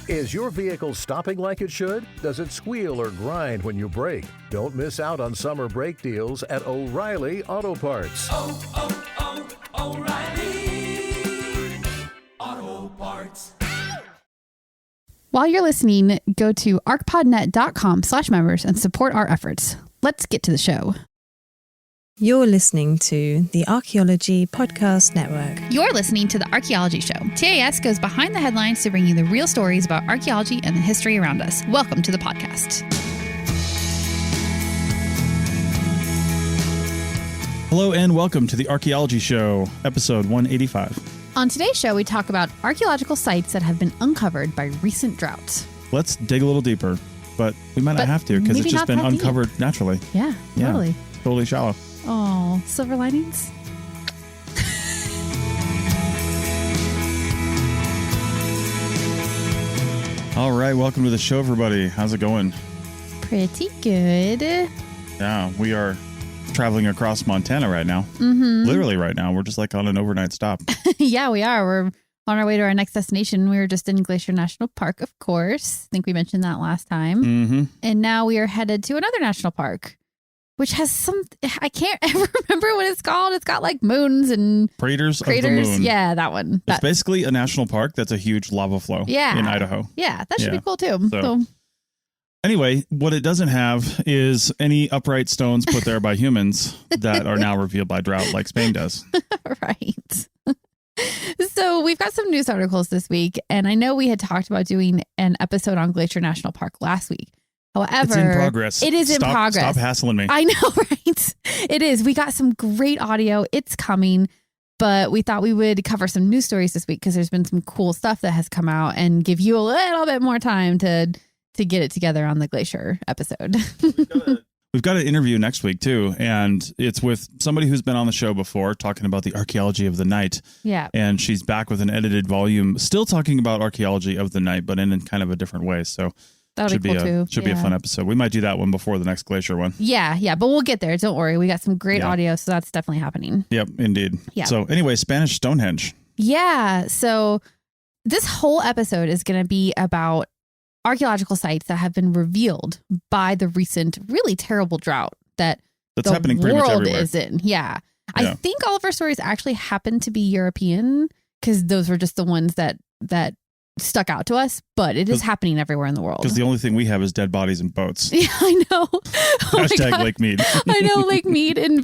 Is your vehicle stopping like it should? Does it squeal or grind when you brake? Don't miss out on summer brake deals at O'Reilly Auto Parts. O'Reilly Auto Parts. While you're listening, go to archpodnet.com/members and support our efforts. Let's get to the show. You're listening to the Archaeology Podcast Network. You're listening to the Archaeology Show. TAS goes behind the headlines to bring you the real stories about archaeology and the history around us. Welcome to the podcast. Hello and welcome to the Archaeology Show, episode 185. On today's show, we talk about archaeological sites that have been uncovered by recent drought. Let's dig a little deeper, but we might not have to because it's just been uncovered naturally. Yeah, totally. Totally shallow. Oh, silver linings? All right, welcome to the show, everybody. How's it going? Pretty good. Yeah, we are traveling across Montana right now. Mm-hmm. Literally right now. We're just like on an overnight stop. Yeah, we are. We're on our way to our next destination. We were just in Glacier National Park, of course. I think we mentioned that last time. Mm-hmm. And now we are headed to another national park, which has some, I can't ever remember what it's called. It's got like moons and Craters of the Moon. Yeah, that one. It's basically a national park that's a huge lava flow in Idaho. Yeah, that should be cool too. So anyway, what it doesn't have is any upright stones put there by humans that are now revealed by drought like Spain does. Right. So we've got some news articles this week, and I know we had talked about doing an episode on Glacier National Park last week. However, it's in progress. It is in progress. Stop hassling me. I know, right? It is. We got some great audio. It's coming, but we thought we would cover some news stories this week because there's been some cool stuff that has come out and give you a little bit more time to get it together on the Glacier episode. We've got an interview next week, too, and it's with somebody who's been on the show before talking about the archaeology of the night. Yeah. And she's back with an edited volume, still talking about archaeology of the night, but in kind of a different way. So that'll be cool, too. Should be a fun episode. We might do that one before the next Glacier one. Yeah, but we'll get there. Don't worry. We got some great audio, so that's definitely happening. Yep, indeed. Yeah. So anyway, Spanish Stonehenge. Yeah, so this whole episode is going to be about archaeological sites that have been revealed by the recent really terrible drought that's happening pretty much everywhere. Is in. Yeah. I think all of our stories actually happen to be European because those were just the ones that stuck out to us, but it is happening everywhere in the world. Because the only thing we have is dead bodies and boats. Yeah, I know. Hashtag Lake Mead. I know Lake Mead in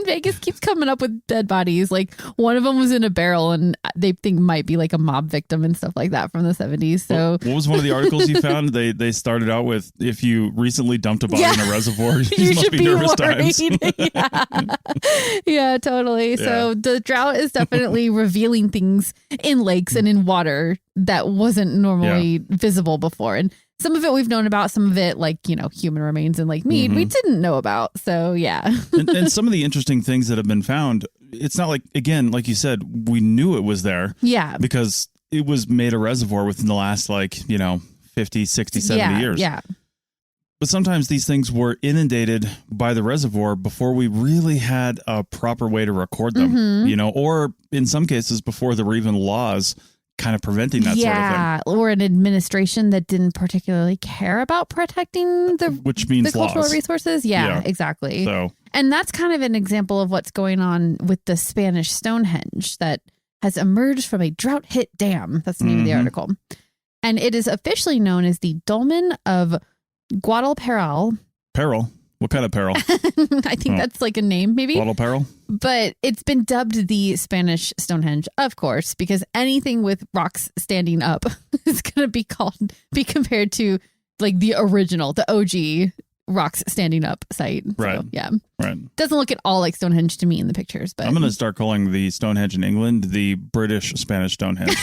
Vegas keeps coming up with dead bodies. Like one of them was in a barrel and they think might be like a mob victim and stuff like that from the 70s. So what was one of the articles you found? They started out with, if you recently dumped a body in a reservoir, you must be nervous times. Yeah, totally. Yeah. So the drought is definitely revealing things in lakes and in water that wasn't normally visible before. And some of it we've known about, some of it like, human remains in Lake Mead, we didn't know about. So, yeah. and some of the interesting things that have been found, it's not like, again, like you said, we knew it was there. Yeah. Because it was made a reservoir within the last 50, 60, 70 years. Yeah. But sometimes these things were inundated by the reservoir before we really had a proper way to record them, or in some cases before there were even laws kind of preventing that sort of thing. Yeah, or an administration that didn't particularly care about protecting the cultural resources. Yeah, exactly. So, and that's kind of an example of what's going on with the Spanish Stonehenge that has emerged from a drought-hit dam. That's the name of the article. And it is officially known as the Dolmen of Guadalperral. Peril? What kind of peril? I think that's like a name, maybe. Guadalperral? But it's been dubbed the Spanish Stonehenge, of course, because anything with rocks standing up is going to be compared to like the original, the OG rocks standing up site. Right. So, yeah. Right. Doesn't look at all like Stonehenge to me in the pictures, but I'm going to start calling the Stonehenge in England the British Spanish Stonehenge.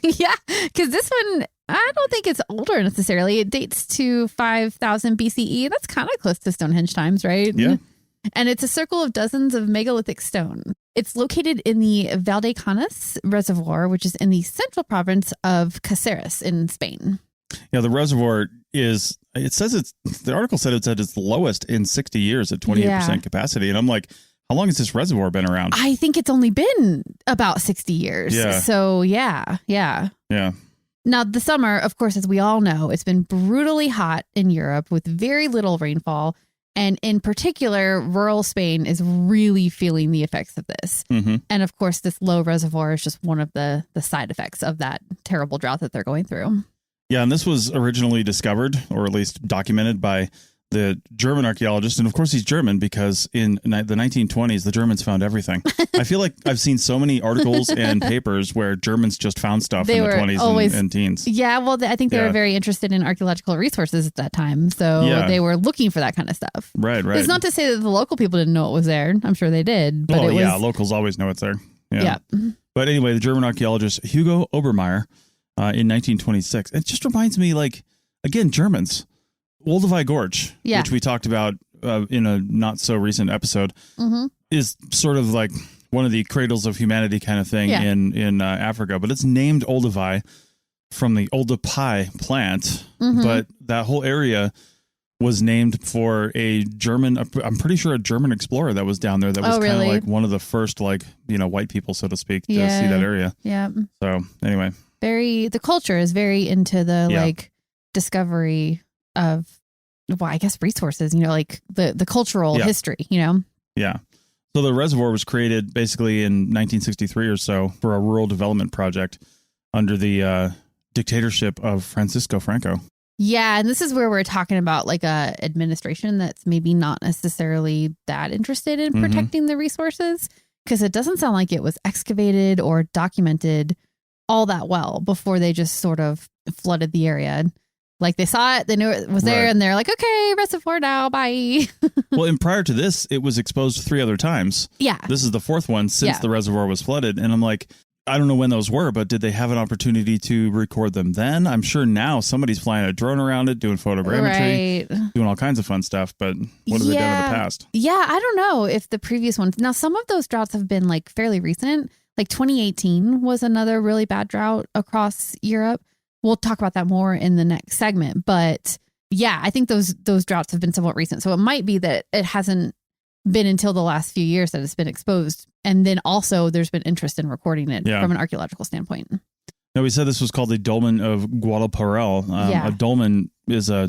Yeah, because this one, I don't think it's older necessarily. It dates to 5000 BCE. That's kind of close to Stonehenge times, right? Yeah. And it's a circle of dozens of megalithic stone. It's located in the Valdecañas Reservoir, which is in the central province of Cáceres in Spain. Yeah, the reservoir is, the article said it's the lowest in 60 years at 28% capacity. And I'm like, how long has this reservoir been around? I think it's only been about 60 years. Yeah. So, yeah. Yeah. Now, the summer, of course, as we all know, it's been brutally hot in Europe with very little rainfall. And in particular, rural Spain is really feeling the effects of this. Mm-hmm. And of course, this low reservoir is just one of the side effects of that terrible drought that they're going through. Yeah, and this was originally discovered, or at least documented, by the German archaeologist. And of course, he's German because in the 1920s, the Germans found everything. I feel like I've seen so many articles and papers where Germans just found stuff in the 20s and teens. Yeah, well, I think they were very interested in archaeological resources at that time. So they were looking for that kind of stuff. Right. It's not to say that the local people didn't know it was there. I'm sure they did. But locals always know it's there. Yeah. But anyway, the German archaeologist Hugo Obermeier in 1926, it just reminds me, like, again, Germans. Olduvai Gorge, which we talked about in a not so recent episode, is sort of like one of the cradles of humanity kind of thing in Africa. But it's named Olduvai from the Oldupai plant. But that whole area was named for a German, I'm pretty sure a German explorer that was down there that was kind of like one of the first, like, white people, so to speak, to see that area. Yeah. So anyway. The culture is very into the like discovery of, well, I guess resources, like the cultural history, Yeah. So the reservoir was created basically in 1963 or so for a rural development project under the dictatorship of Francisco Franco. Yeah. And this is where we're talking about like a administration that's maybe not necessarily that interested in protecting the resources, because it doesn't sound like it was excavated or documented all that well before they just sort of flooded the area. Like they saw it, they knew it was there, and they're like, okay, reservoir now, bye. Well, and prior to this, it was exposed 3 other times. Yeah. This is the 4th one since the reservoir was flooded. And I'm like, I don't know when those were, but did they have an opportunity to record them then? I'm sure now somebody's flying a drone around it, doing photogrammetry, doing all kinds of fun stuff. But what have they done in the past? Yeah, I don't know if the previous ones. Now, some of those droughts have been like fairly recent. Like 2018 was another really bad drought across Europe. We'll talk about that more in the next segment. But yeah, I think those droughts have been somewhat recent. So it might be that it hasn't been until the last few years that it's been exposed. And then also there's been interest in recording it from an archaeological standpoint. Now, we said this was called the Dolmen of Guadalparel. A dolmen is I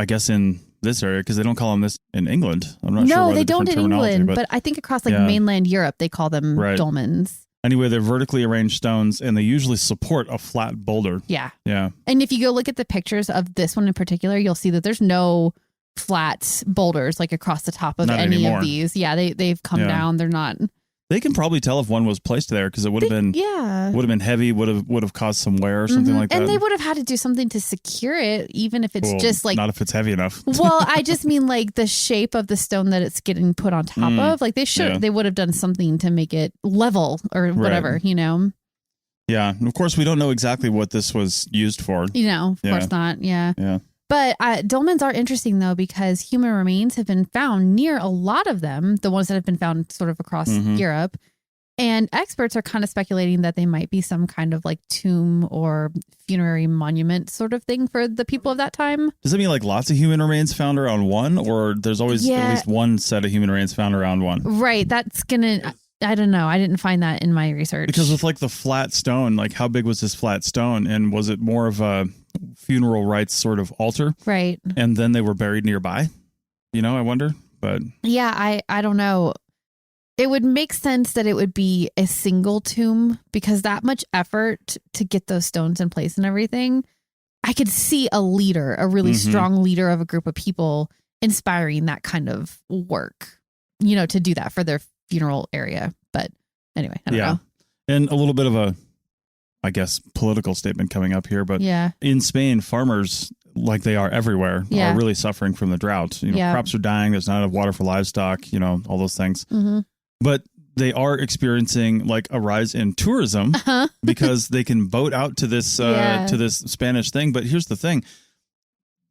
guess in this area, because they don't call them this in England. I'm not sure why they don't in England, but I think across mainland Europe, they call them dolmens. Anyway, they're vertically arranged stones, and they usually support a flat boulder. Yeah. Yeah. And if you go look at the pictures of this one in particular, you'll see that there's no flat boulders like across the top of any of these. Yeah, they've come down. They're not. They can probably tell if one was placed there because it would have been heavy, would have caused some wear or something like that. And they would have had to do something to secure it, even if it's just like not if it's heavy enough. Well, I just mean like the shape of the stone that it's getting put on top of. Like they would have done something to make it level or whatever, Yeah, and of course we don't know exactly what this was used for. Of course not. Yeah. Yeah. But dolmens are interesting, though, because human remains have been found near a lot of them, the ones that have been found sort of across Europe. And experts are kind of speculating that they might be some kind of like tomb or funerary monument sort of thing for the people of that time. Does it mean like lots of human remains found around one, or there's always at least one set of human remains found around one? Right. That's going to... I don't know. I didn't find that in my research. Because with like the flat stone, like how big was this flat stone? And was it more of a funeral rites sort of altar? Right. And then they were buried nearby? I wonder. But yeah, I don't know. It would make sense that it would be a single tomb because that much effort to get those stones in place and everything. I could see a leader, a really strong leader of a group of people inspiring that kind of work, to do that for their funeral area. But anyway, I don't know. And a little bit of a, I guess, political statement coming up here, but in Spain, farmers, like they are everywhere, are really suffering from the drought. Crops are dying. There's not enough water for livestock, all those things. But they are experiencing like a rise in tourism because they can boat out to this Spanish thing. But here's the thing.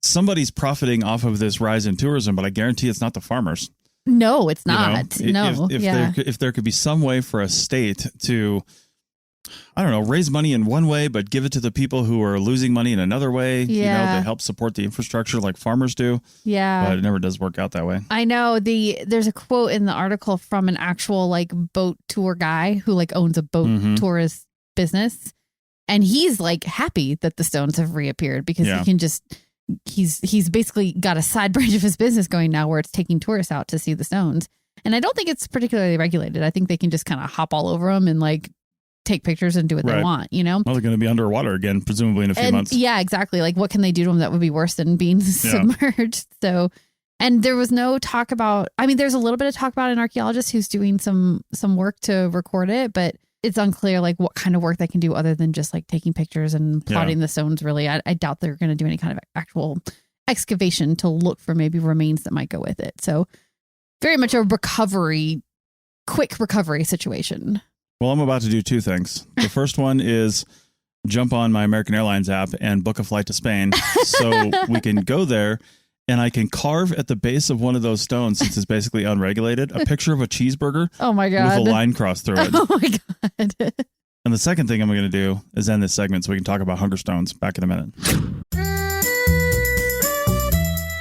Somebody's profiting off of this rise in tourism, but I guarantee it's not the farmers. No, it's not. If there could be some way for a state to, I don't know, raise money in one way, but give it to the people who are losing money in another way, to help support the infrastructure like farmers do. Yeah. But it never does work out that way. I know. There's a quote in the article from an actual like boat tour guy who like owns a boat tourist business. And he's like happy that the stones have reappeared because he can just, he's basically got a side branch of his business going now where it's taking tourists out to see the stones. And I don't think it's particularly regulated. I think they can just kind of hop all over them and like take pictures and do what they want, you know? Well, they're going to be underwater again, presumably in a few months. Yeah, exactly. Like what can they do to them that would be worse than being submerged? So, and there was no talk about, I mean, there's a little bit of talk about an archaeologist who's doing some work to record it, but it's unclear like what kind of work they can do other than just like taking pictures and plotting the stones. Really, I doubt they're going to do any kind of actual excavation to look for maybe remains that might go with it. So very much a quick recovery situation. Well, I'm about to do two things. The first one is jump on my American Airlines app and book a flight to Spain so we can go there and I can carve at the base of one of those stones, since it's basically unregulated, a picture of a cheeseburger oh my God. with a line crossed through it. Oh my God. And the second thing I'm going to do is end this segment so we can talk about hunger stones. Back in a minute.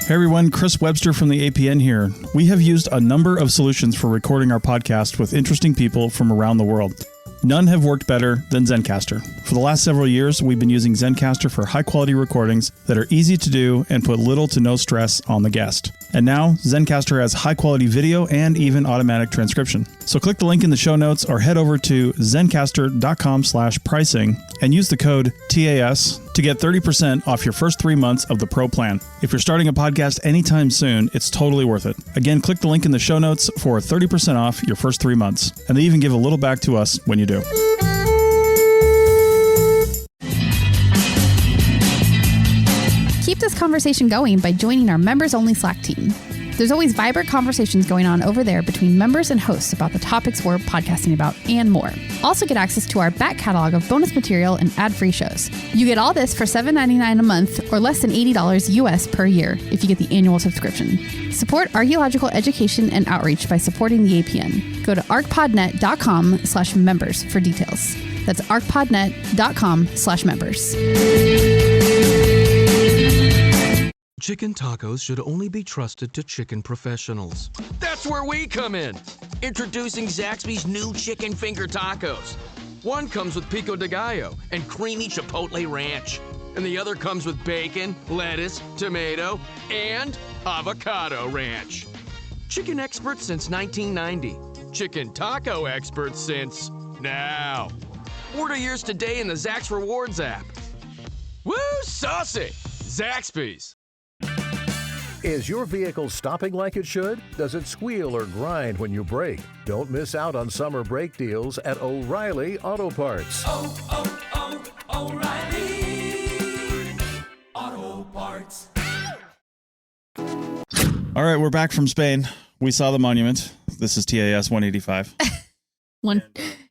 Hey everyone, Chris Webster from the APN here. We have used a number of solutions for recording our podcast with interesting people from around the world. None have worked better than Zencastr. For the last several years, we've been using Zencastr for high-quality recordings that are easy to do and put little to no stress on the guest. And now, Zencastr has high-quality video and even automatic transcription. So click the link in the show notes or head over to zencastr.com/pricing and use the code TAS to get 30% off your first 3 months of the Pro plan. If you're starting a podcast anytime soon, it's totally worth it. Again, click the link in the show notes for 30% off your first 3 months. And they even give a little back to us when you do. Keep this conversation going by joining our members-only Slack team. There's always vibrant conversations going on over there between members and hosts about the topics we're podcasting about and more. Also get access to our back catalog of bonus material and ad-free shows. You get all this for $7.99 a month or less than $80 US per year if you get the annual subscription. Support archaeological education and outreach by supporting the APN. Go to archpodnet.com/members for details. That's archpodnet.com/members. Chicken tacos should only be trusted to chicken professionals. That's where we come in. Introducing Zaxby's new chicken finger tacos. One comes with pico de gallo and creamy chipotle ranch. And the other comes with bacon, lettuce, tomato, and avocado ranch. Chicken experts since 1990. Chicken taco experts since now. Order yours today in the Zax Rewards app. Woo, saucy! Zaxby's. Is your vehicle stopping like it should? Does it squeal or grind when you brake? Don't miss out on summer brake deals at O'Reilly Auto Parts. O'Reilly Auto Parts. All right, we're back from Spain. We saw the monument. This is TAS 185.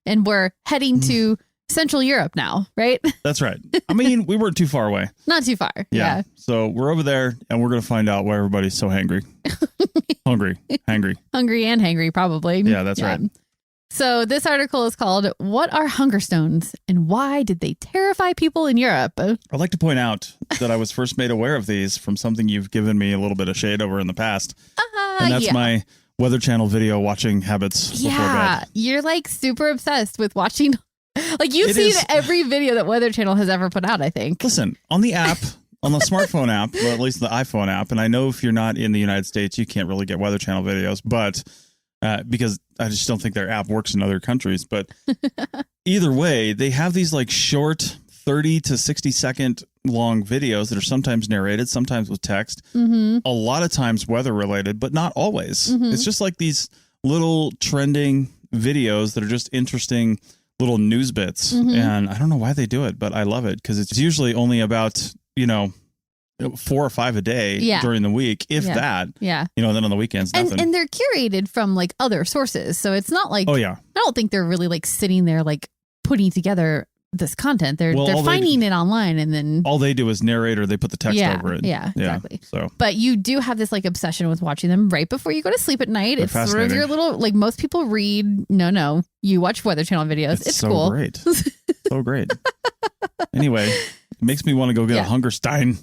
And we're heading to Central Europe now, right? That's right. I mean, we weren't too far away. Not too far. Yeah. So we're over there and we're going to find out why everybody's so hangry. Hungry and hangry, probably. Yeah, that's right. So this article is called, "What are hunger stones and why did they terrify people in Europe?" I'd like to point out that I was first made aware of these from something you've given me a little bit of shade over in the past. And that's my Weather Channel video watching habits before bed. You're like super obsessed with watching. Like you've seen every video that Weather Channel has ever put out, I think. Listen, on the app, on the smartphone app, or at least the iPhone app, and I know if you're not in the United States, you can't really get Weather Channel videos, but because I just don't think their app works in other countries. But either way, they have these like short 30 to 60 second long videos that are sometimes narrated, sometimes with text, a lot of times weather related, but not always. It's just like these little trending videos that are just interesting little news bits. And I don't know why they do it, but I love it because it's usually only about, 4 or 5 a day during the week, if that. Yeah. Then on the weekends, nothing. And they're curated from like other sources. So it's not like, I don't think they're really like sitting there like putting together this content. They're finding it online and then all they do is narrate or they put the text over it. Yeah, exactly. So, but you do have this like obsession with watching them right before you go to sleep at night. It's sort of your little, like most people read. No, you watch Weather Channel videos. It's so cool. Great. So great. Anyway, it makes me want to go get a Hungerstein.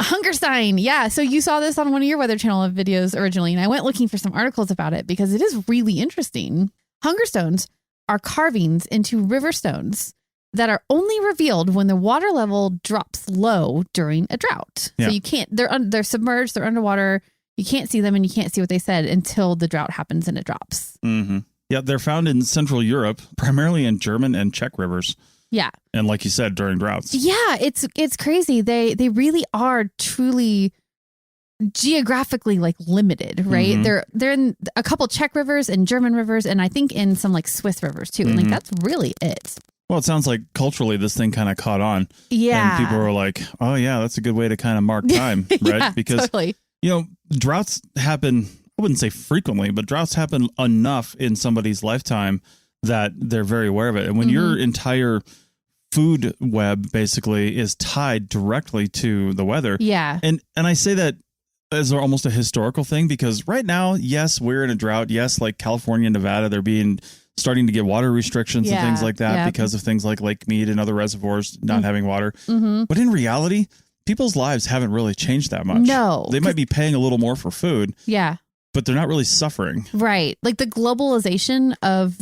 Hungerstein. Yeah. So you saw this on one of your Weather Channel videos originally, and I went looking for some articles about it because it is really interesting. Hunger stones are carvings into river stones that are only revealed when the water level drops low during a drought. Yeah. So you can't, they're submerged, they're underwater. You can't see them and you can't see what they said until the drought happens and it drops. Mm-hmm. Yeah, they're found in Central Europe, primarily in German and Czech rivers. Yeah. And like you said, during droughts. Yeah, it's crazy. They really are truly geographically like limited, right? Mm-hmm. They're in a couple Czech rivers and German rivers, and I think in some like Swiss rivers too. And like that's really it. Well, it sounds like culturally this thing kind of caught on. Yeah. And people were like, oh yeah, that's a good way to kind of mark time, right? Yeah, Because totally. Droughts happen, I wouldn't say frequently, but droughts happen enough in somebody's lifetime that they're very aware of it. And when your entire food web basically is tied directly to the weather. Yeah. And I say that as almost a historical thing because right now, yes, we're in a drought. Yes, like California and Nevada, they're starting to get water restrictions and things like that because of things like Lake Mead and other reservoirs not having water. Mm-hmm. But in reality, people's lives haven't really changed that much. No. They might be paying a little more for food. Yeah. But they're not really suffering. Right. Like the globalization of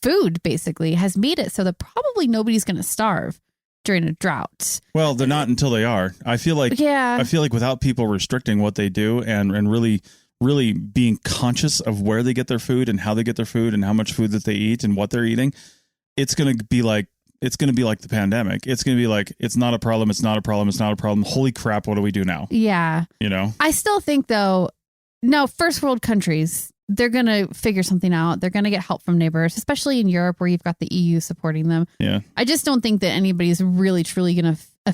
food basically has made it so that probably nobody's going to starve during a drought. Well, they're not until they are. I feel like without people restricting what they do and really being conscious of where they get their food and how they get their food and how much food that they eat and what they're eating, it's going to be like the pandemic. It's going to be like, it's not a problem. It's not a problem. It's not a problem. Holy crap. What do we do now? Yeah. I still think though, no, first world countries, they're going to figure something out. They're going to get help from neighbors, especially in Europe where you've got the EU supporting them. Yeah. I just don't think that anybody's really, truly going to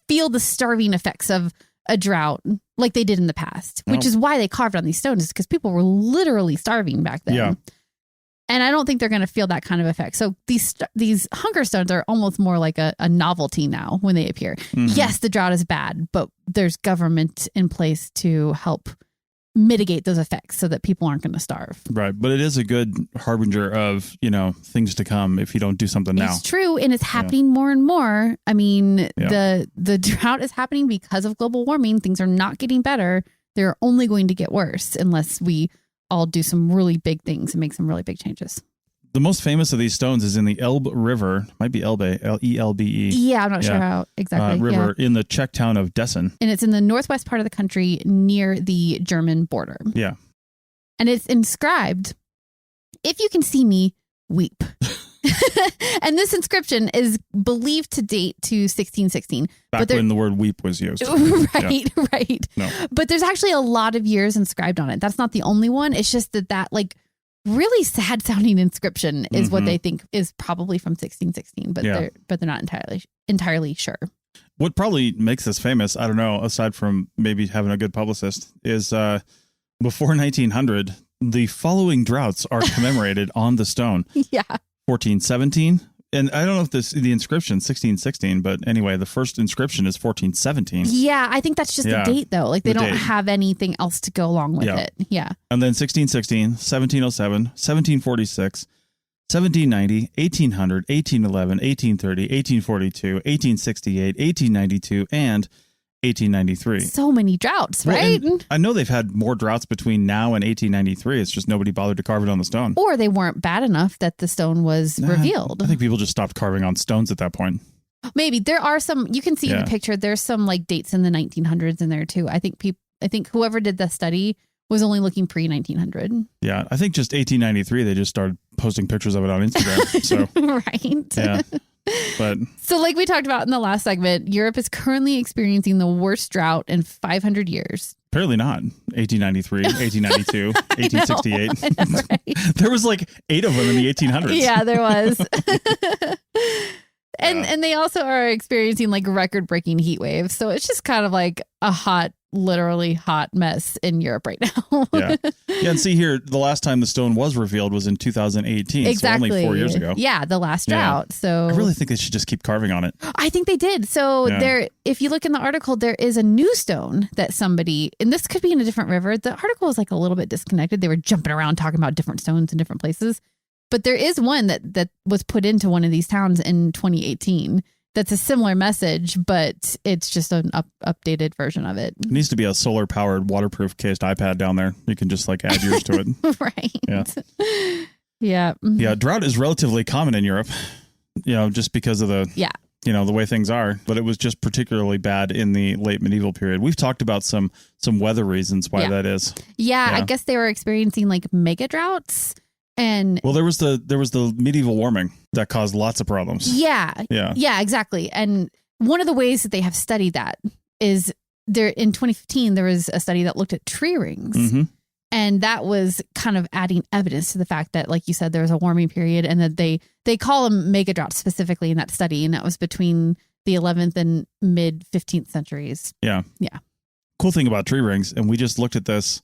feel the starving effects of a drought like they did in the past, which is why they carved on these stones, because people were literally starving back then. Yeah. And I don't think they're going to feel that kind of effect. So these hunger stones are almost more like a novelty now when they appear. Mm-hmm. Yes, the drought is bad, but there's government in place to help mitigate those effects so that people aren't going to starve. Right. But it is a good harbinger of, things to come if you don't do something now. It's true. And it's happening more and more. I mean, the drought is happening because of global warming. Things are not getting better. They're only going to get worse unless we all do some really big things and make some really big changes. The most famous of these stones is in the Elbe River. Might be Elbe, L-E-L-B-E. Yeah, I'm not sure how exactly. River in the Czech town of Dessen. And it's in the northwest part of the country near the German border. Yeah. And it's inscribed, "If you can see me, weep." And this inscription is believed to date to 1616. Back when the word weep was used. Right, right. No. But there's actually a lot of years inscribed on it. That's not the only one. It's just that like really sad sounding inscription is what they think is probably from 1616, but they're not entirely sure. What probably makes this famous, I don't know, aside from maybe having a good publicist, is before 1900, the following droughts are commemorated on the stone. Yeah. 1417. And I don't know if the inscription 1616, but anyway, the first inscription is 1417. Yeah, I think that's just a date though. Like they don't have anything else to go along with it. Yeah. And then 1616, 1707, 1746, 1790, 1800, 1811, 1830, 1842, 1868, 1892, and 1893. So many droughts, right? Well, I know they've had more droughts between now and 1893. It's just nobody bothered to carve it on the stone. Or they weren't bad enough that the stone was revealed. I think people just stopped carving on stones at that point. Maybe there are some, you can see in the picture, there's some like dates in the 1900s in there too. I think whoever did the study was only looking pre-1900. Yeah, I think just 1893, they just started posting pictures of it on Instagram. So right. Yeah. But so like we talked about in the last segment, Europe is currently experiencing the worst drought in 500 years. Apparently not. 1893, 1892, 1868. I know, right? There was like 8 of them in the 1800s. Yeah, there was. And they also are experiencing like record-breaking heat waves. So it's just kind of like a literally hot mess in Europe right now. Yeah, and see here, the last time the stone was revealed was in 2018. Exactly. So only 4 years ago. Yeah, the last drought. So I really think they should just keep carving on it. I think they did. So if you look in the article, there is a new stone that somebody, and this could be in a different river. The article is like a little bit disconnected. They were jumping around talking about different stones in different places. But there is one that was put into one of these towns in 2018. That's a similar message, but it's just an updated version of it. It needs to be a solar powered, waterproof cased iPad down there. You can just like add yours to it. Right. Yeah. Yeah. Yeah. Drought is relatively common in Europe. just because of the the way things are. But it was just particularly bad in the late medieval period. We've talked about some weather reasons why that is. Yeah, I guess they were experiencing like mega droughts. And well, there was the medieval warming that caused lots of problems. Yeah, exactly. And one of the ways that they have studied that is there in 2015, there was a study that looked at tree rings. Mm-hmm. And that was kind of adding evidence to the fact that, like you said, there was a warming period and that they call them mega droughts specifically in that study. And that was between the 11th and mid 15th centuries. Yeah. Yeah. Cool thing about tree rings. And we just looked at this.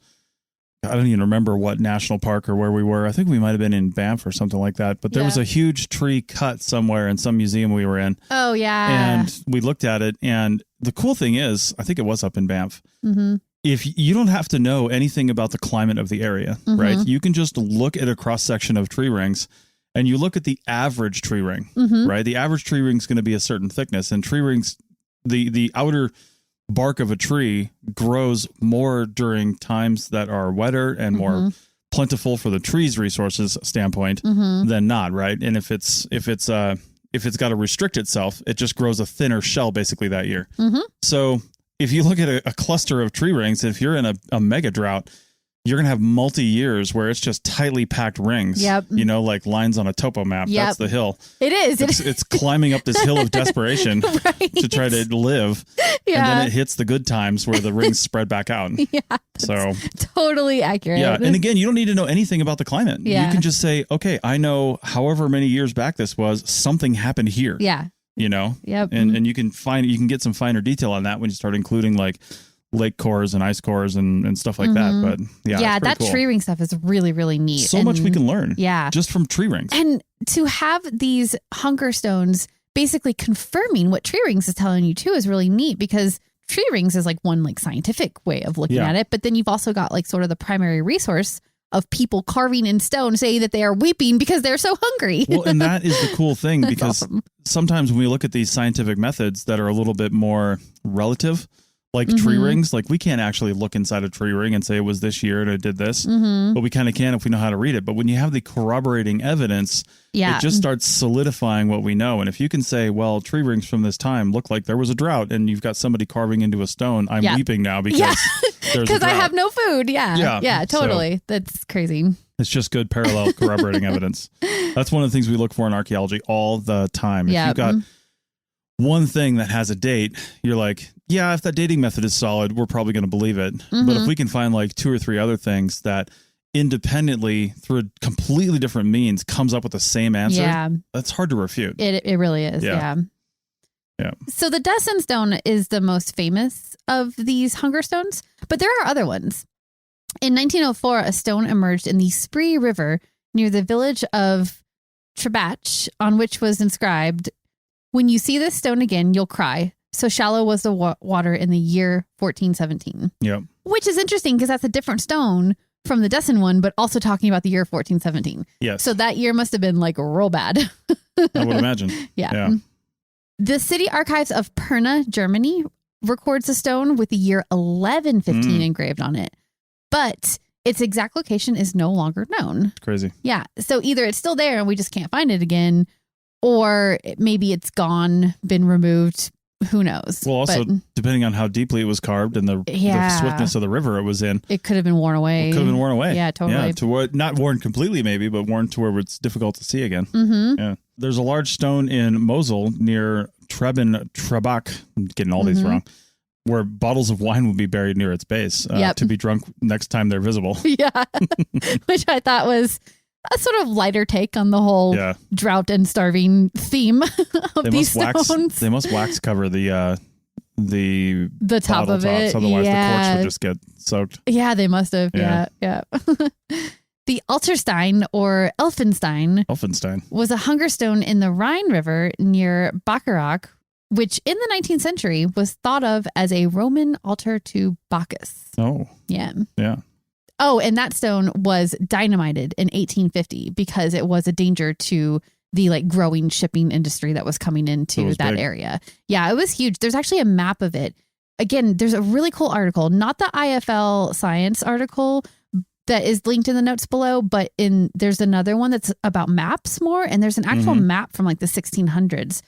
I don't even remember what national park or where we were. I think we might have been in Banff or something like that. But there was a huge tree cut somewhere in some museum we were in. Oh, yeah. And we looked at it. And the cool thing is, I think it was up in Banff. Mm-hmm. If you don't have to know anything about the climate of the area, right? You can just look at a cross section of tree rings and you look at the average tree ring, right? The average tree ring is going to be a certain thickness, and tree rings, the outer bark of a tree grows more during times that are wetter and more plentiful for the tree's resources standpoint than not, right? And if it's got to restrict itself, it just grows a thinner shell basically that year. So if you look at a cluster of tree rings, if you're in a mega drought, you're going to have multi-years where it's just tightly packed rings, like lines on a topo map. Yep. That's the hill. It is. It's climbing up this hill of desperation to try to live. Yeah. And then it hits the good times where the rings spread back out. Yeah. So totally accurate. Yeah. And again, you don't need to know anything about the climate. Yeah. You can just say, okay, I know however many years back this was, something happened here. Yeah. Yep. And you can get some finer detail on that when you start including like lake cores and ice cores and stuff like that. But that cool. tree ring stuff is really, really neat. So much we can learn. Yeah. Just from tree rings. And to have these hunger stones basically confirming what tree rings is telling you too is really neat, because tree rings is like one like scientific way of looking at it. But then you've also got like sort of the primary resource of people carving in stone saying that they are weeping because they're so hungry. Well, and that is the cool thing, because awesome. Sometimes when we look at these scientific methods that are a little bit more relative, like tree rings, like we can't actually look inside a tree ring and say it was this year and it did this, but we kind of can if we know how to read it. But when you have the corroborating evidence, it just starts solidifying what we know. And if you can say, well, tree rings from this time look like there was a drought, and you've got somebody carving into a stone, I'm weeping now because there's a drought. I have no food. Yeah, totally. So, that's crazy. It's just good parallel corroborating evidence. That's one of the things we look for in archaeology all the time. If you've got one thing that has a date, you're like, yeah, if that dating method is solid, we're probably going to believe it. But if we can find like 2 or 3 other things that independently, through a completely different means, comes up with the same answer, that's hard to refute. It really is. Yeah. So the Dustin stone is the most famous of these hunger stones, but there are other ones. In 1904, a stone emerged in the Spree River near the village of Trebach, on which was inscribed, "When you see this stone again, you'll cry. So shallow was the water in the year 1417. Yep. Which is interesting because that's a different stone from the Dustin one, but also talking about the year 1417. Yes. So that year must have been like real bad. I would imagine. Yeah. The City Archives of Pirna, Germany, records a stone with the year 1115 engraved on it. But its exact location is no longer known. It's crazy. Yeah. So either it's still there and we just can't find it again, or maybe it's gone, been removed. Who knows? Well, also, depending on how deeply it was carved and the swiftness of the river it was in, it could have been worn away. Yeah, totally. Yeah, to where, not worn completely maybe, but worn to where it's difficult to see again. Yeah. There's a large stone in Mosul near Trebach, I'm getting all these wrong, where bottles of wine will be buried near its base to be drunk next time they're visible. Yeah, which I thought was a sort of lighter take on the whole drought and starving theme of these stones. They must wax cover the top of it. Tops, otherwise the corks would just get soaked. Yeah, they must have. Yeah. The Alterstein or Elphinstein was a hunger stone in the Rhine River near Bacharach, which in the 19th century was thought of as a Roman altar to Bacchus. Oh. Yeah. Yeah. Oh, and that stone was dynamited in 1850 because it was a danger to the like growing shipping industry that was coming into that area. Yeah, it was huge. There's actually a map of it. Again, there's a really cool article, not the IFL science article, that is linked in the notes below, but there's another one that's about maps more. And there's an actual map from like the 1600s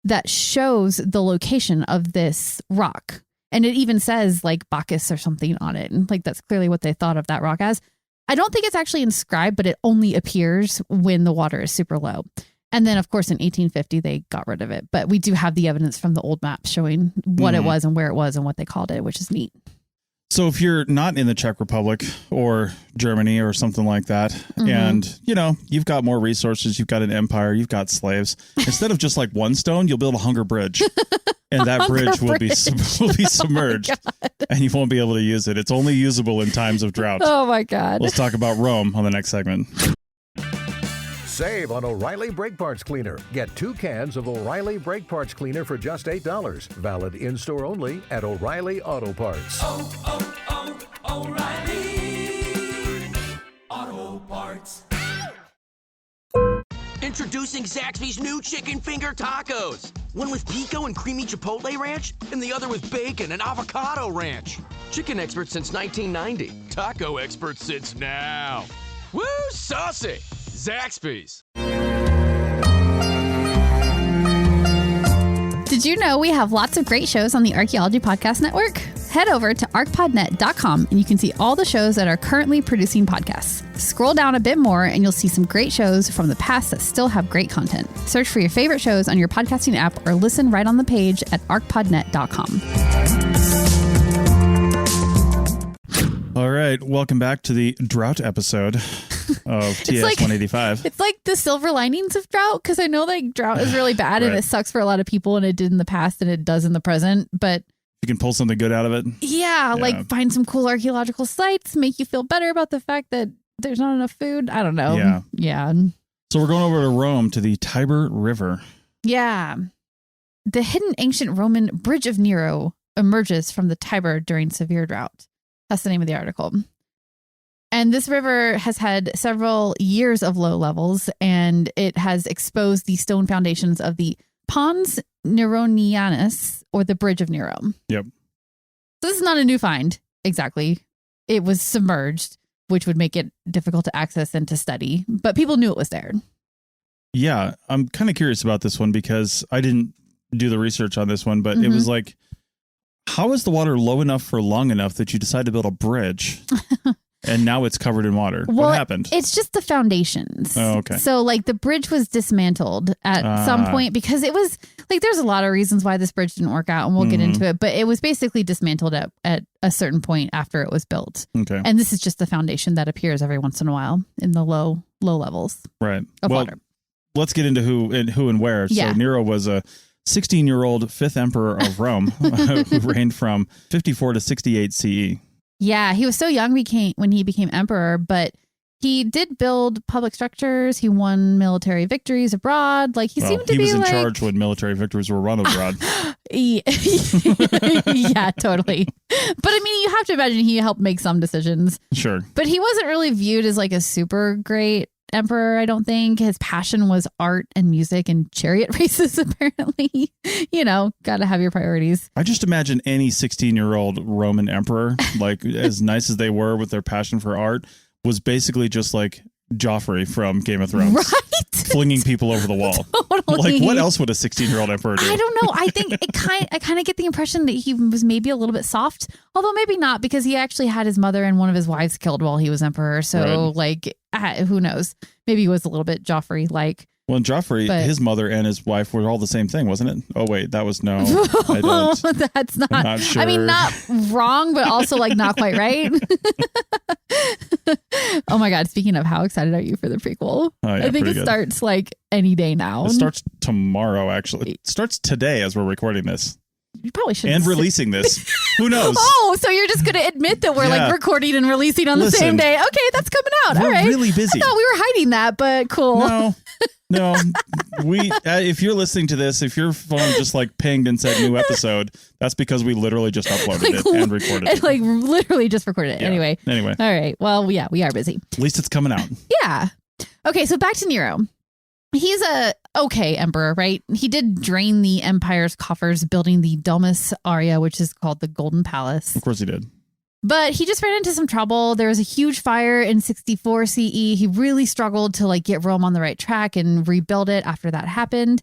that shows the location of this rock. And it even says like Bacchus or something on it. And like, that's clearly what they thought of that rock as. I don't think it's actually inscribed, but it only appears when the water is super low. And then, of course, in 1850, they got rid of it. But we do have the evidence from the old maps showing what it was and where it was and what they called it, which is neat. So if you're not in the Czech Republic or Germany or something like that, and, you know, you've got more resources, you've got an empire, you've got slaves, instead of just like one stone, you'll build a hunger bridge. And that bridge will be submerged and you won't be able to use it. It's only usable in times of drought. Oh, my God. Let's talk about Rome on the next segment. Save on O'Reilly Brake Parts Cleaner. Get 2 cans of O'Reilly Brake Parts Cleaner for just $8. Valid in-store only at O'Reilly Auto Parts. O'Reilly Auto Parts. Introducing Zaxby's new chicken finger tacos. One with pico and creamy chipotle ranch, and the other with bacon and avocado ranch. Chicken expert since 1990. Taco expert since now. Woo, saucy! Zaxby's. Did you know we have lots of great shows on the Archaeology Podcast Network? Head over to ArchPodNet.com and you can see all the shows that are currently producing podcasts. Scroll down a bit more and you'll see some great shows from the past that still have great content. Search for your favorite shows on your podcasting app or listen right on the page at ArchPodNet.com. All right. Welcome back to the drought episode of TS 185. It's like the silver linings of drought, because I know like drought is really bad and it sucks for a lot of people, and it did in the past and it does in the present. But you can pull something good out of it. Yeah, like find some cool archaeological sites, make you feel better about the fact that there's not enough food. I don't know. Yeah. So we're going over to Rome, to the Tiber River. Yeah. The hidden ancient Roman Bridge of Nero emerges from the Tiber during severe drought. That's the name of the article. And this river has had several years of low levels, and it has exposed the stone foundations of the Pons Neronianus, or the Bridge of Nero. Yep. So this is not a new find, exactly. It was submerged, which would make it difficult to access and to study, but people knew it was there. Yeah, I'm kind of curious about this one because I didn't do the research on this one, but it was like, how is the water low enough for long enough that you decide to build a bridge? And now it's covered in water. Well, what happened? It's just the foundations. Oh, okay. So like the bridge was dismantled at some point because it was like, there's a lot of reasons why this bridge didn't work out, and we'll get into it, but it was basically dismantled at a certain point after it was built. Okay. And this is just the foundation that appears every once in a while in the low levels of water. Let's get into who and where. Yeah. So Nero was a 16-year-old fifth emperor of Rome who reigned from 54 to 68 CE. Yeah, he was so young when he became emperor, but he did build public structures. He won military victories abroad. Like he seemed to be he was in charge when military victories were won abroad. Yeah, totally. But I mean, you have to imagine he helped make some decisions. Sure. But he wasn't really viewed as like a super great emperor, I don't think. His passion was art and music and chariot races, apparently. You know, got to have your priorities. I just imagine any 16-year-old Roman emperor, like as nice as they were with their passion for art, was basically just like Joffrey from Game of Thrones. Right? Flinging people over the wall. Totally. Like, what else would a 16-year-old emperor do? I don't know. I think I kind of get the impression that he was maybe a little bit soft, although maybe not, because he actually had his mother and one of his wives killed while he was emperor. So who knows? Maybe he was a little bit Joffrey-like. Well, Joffrey, his mother and his wife were all the same thing, wasn't it? Oh, wait, that was no. I don't. That's not. I'm not sure. I mean, not wrong, but also like not quite right. Oh my God. Speaking of, how excited are you for the prequel? Oh, yeah, I think it starts like any day now. It starts tomorrow, actually. It starts today as we're recording this. You probably should. And releasing this. Who knows? Oh, so you're just going to admit that we're like recording and releasing on the same day. Okay, that's coming out. All right. We're really busy. I thought we were hiding that, but cool. No, we. If you're listening to this, if your phone just like pinged and said new episode, that's because we literally just uploaded it and recorded it. Like literally just recorded it. Yeah. Anyway. All right. Well, yeah, we are busy. At least it's coming out. Yeah. Okay. So back to Nero. He's a okay emperor, right? He did drain the empire's coffers, building the Domus Aurea, which is called the Golden Palace. Of course he did. But he just ran into some trouble. There was a huge fire in 64 CE. He really struggled to like get Rome on the right track and rebuild it after that happened.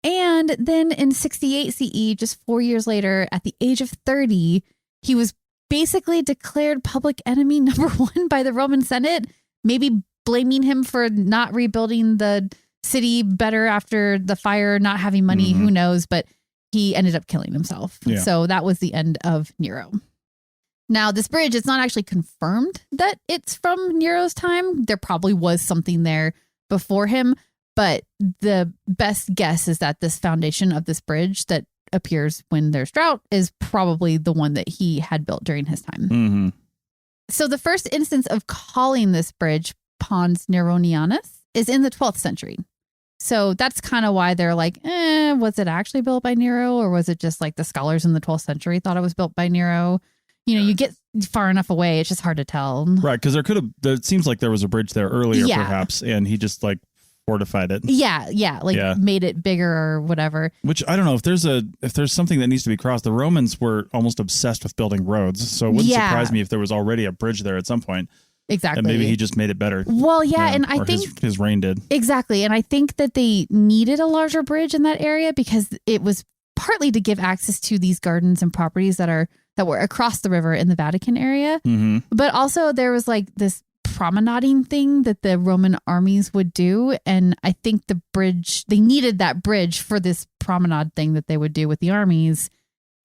And then in 68 CE, just 4 years later, at the age of 30, he was basically declared public enemy number 1 by the Roman Senate, maybe blaming him for not rebuilding the city better after the fire, not having money, who knows, but he ended up killing himself. Yeah. So that was the end of Nero. Now, this bridge, it's not actually confirmed that it's from Nero's time. There probably was something there before him, but the best guess is that this foundation of this bridge that appears when there's drought is probably the one that he had built during his time. So the first instance of calling this bridge Pons Neronianus is in the 12th century. So that's kind of why they're like, was it actually built by Nero, or was it just like the scholars in the 12th century thought it was built by Nero? You know, you get far enough away, it's just hard to tell. Right, because it seems like there was a bridge there earlier, perhaps, and he just like fortified it. Made it bigger or whatever. Which I don't know if there's something that needs to be crossed. The Romans were almost obsessed with building roads, so it wouldn't surprise me if there was already a bridge there at some point. Exactly. And maybe he just made it better. Well, and I think his reign did. Exactly, and I think that they needed a larger bridge in that area because it was partly to give access to these gardens and properties that were across the river in the Vatican area. But also there was like this promenading thing that the Roman armies would do. And I think they needed that bridge for this promenade thing that they would do with the armies.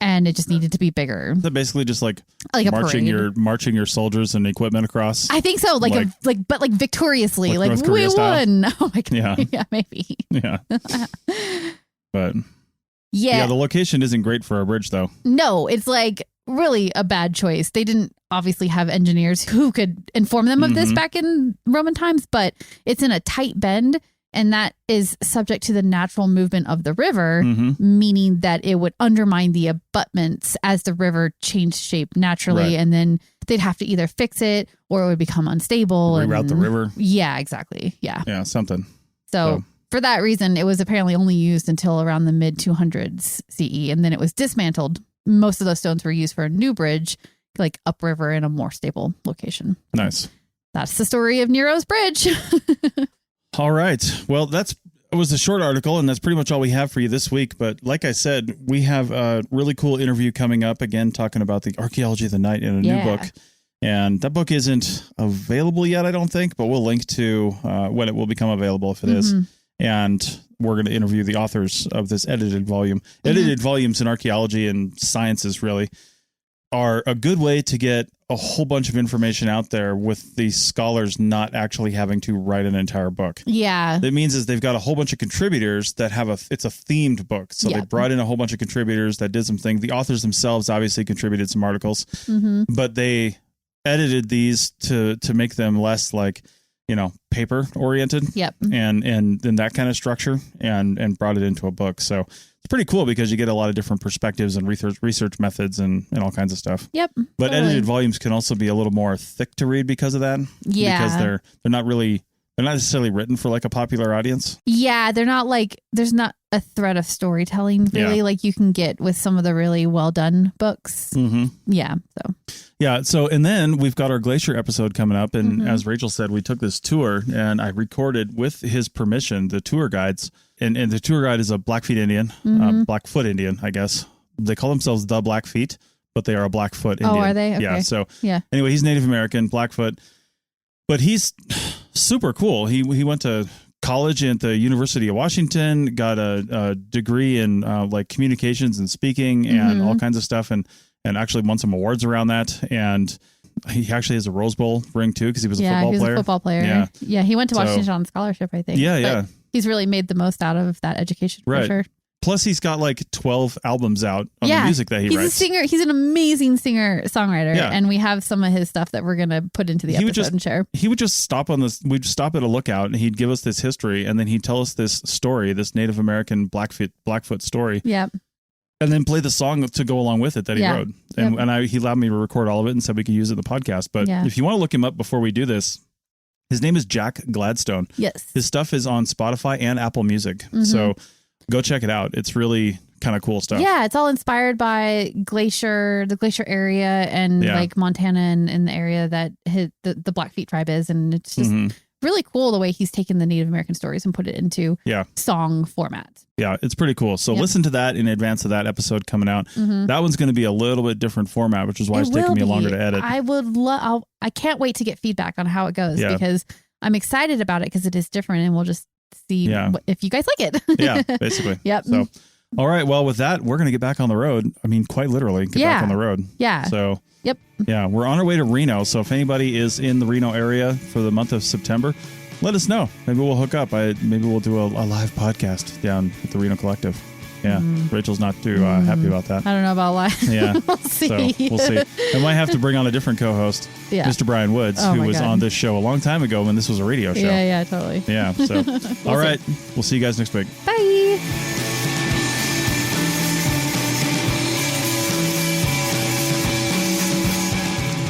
And it just needed to be bigger. Is that basically just like marching your soldiers and equipment across? I think so. But victoriously. Like we won. Oh my God. Yeah, maybe. Yeah. But yeah, the location isn't great for a bridge though. No, it's like really a bad choice. They didn't obviously have engineers who could inform them of this back in Roman times, but it's in a tight bend. And that is subject to the natural movement of the river, meaning that it would undermine the abutments as the river changed shape naturally. Right. And then they'd have to either fix it or it would become unstable. Reroute the river. Yeah, exactly. Yeah. Yeah, something. So for that reason, it was apparently only used until around the mid 200s CE. And then it was dismantled. Most of those stones were used for a new bridge, like upriver in a more stable location. Nice. That's the story of Nero's bridge. All right. Well, it was a short article, and that's pretty much all we have for you this week. But like I said, we have a really cool interview coming up, again, talking about the archaeology of the night in a new book. And that book isn't available yet, I don't think, but we'll link to when it will become available if it is. And we're going to interview the authors of this edited volume. Edited volumes in archaeology and sciences really are a good way to get a whole bunch of information out there with the scholars not actually having to write an entire book. Yeah. That means is they've got a whole bunch of contributors that it's a themed book. So they brought in a whole bunch of contributors that did some things. The authors themselves obviously contributed some articles, but they edited these to make them less like, paper oriented. And then that kind of structure and brought it into a book. So it's pretty cool because you get a lot of different perspectives and research methods and all kinds of stuff. But edited volumes can also be a little more thick to read because of that. Because they're not necessarily written for like a popular audience. Yeah, they're not like, there's not a thread of storytelling really like you can get with some of the really well done books. So and then we've got our glacier episode coming up, and as Rachel said, we took this tour and I recorded with his permission the tour guides, and the tour guide is a Blackfeet Indian, Blackfoot Indian, I guess. They call themselves the Blackfeet, but they are a Blackfoot Indian. Oh, are they? Okay. Anyway, he's Native American, Blackfoot, but he's super cool. He went to college at the University of Washington, got a degree in like communications and speaking and all kinds of stuff, and actually won some awards around that. And he actually has a Rose Bowl ring too because he was a football player. Yeah, he was a football player. Yeah, he went to Washington on scholarship, I think. But he's really made the most out of that education for sure. Plus, he's got like 12 albums out on the music that he writes. He's a singer. He's an amazing singer-songwriter. And we have some of his stuff that we're going to put into the episode and share. He would just stop on this. We'd stop at a lookout and he'd give us this history. And then he'd tell us this story, this Native American Blackfoot story. Yeah. And then play the song to go along with it that he wrote. And he allowed me to record all of it and said we could use it in the podcast. But if you want to look him up before we do this, his name is Jack Gladstone. Yes. His stuff is on Spotify and Apple Music. So go check it out. It's really kind of cool stuff. Yeah, it's all inspired by the glacier area and like Montana and the area that the Blackfeet tribe is. And it's just really cool the way he's taken the Native American stories and put it into song format. Yeah, it's pretty cool. So listen to that in advance of that episode coming out. That one's going to be a little bit different format, which is why it's taking me longer to edit. I can't wait to get feedback on how it goes because I'm excited about it because it is different and we'll just see if you guys like it. Yeah, basically. Yep. So, all right. Well, with that, we're going to get back on the road. I mean, quite literally get back on the road. Yeah. So, yep. Yeah, we're on our way to Reno. So if anybody is in the Reno area for the month of September, let us know. Maybe we'll hook up. Maybe we'll do a live podcast down at the Reno Collective. Yeah, Rachel's not too happy about that. I don't know about live. Yeah, we'll see. So we'll see. I might have to bring on a different co-host, Mr. Brian Woods, who was on this show a long time ago when this was a radio show. Yeah, totally. Yeah. So, all right, we'll see you guys next week. Bye.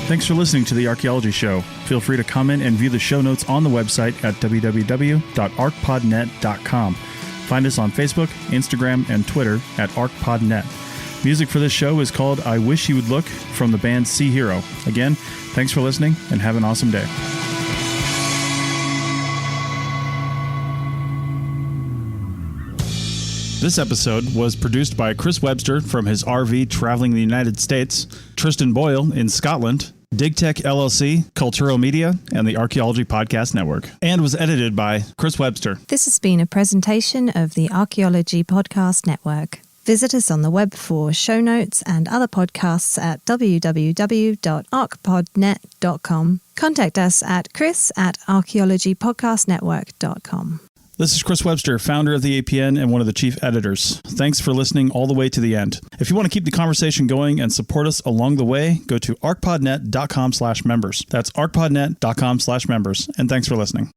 Thanks for listening to the Archaeology Show. Feel free to comment and view the show notes on the website at www.archpodnet.com. Find us on Facebook, Instagram, and Twitter at ArchPodNet. Music for this show is called I Wish You Would Look from the band Sea Hero. Again, thanks for listening and have an awesome day. This episode was produced by Chris Webster from his RV traveling the United States, Tristan Boyle in Scotland, DigTech LLC, Cultural Media, and the Archaeology Podcast Network, and was edited by Chris Webster. This has been a presentation of the Archaeology Podcast Network. Visit us on the web for show notes and other podcasts at www.archpodnet.com. Contact us at chris@archaeologypodcastnetwork.com. This is Chris Webster, founder of the APN and one of the chief editors. Thanks for listening all the way to the end. If you want to keep the conversation going and support us along the way, go to archpodnet.com/members. That's archpodnet.com/members. And thanks for listening.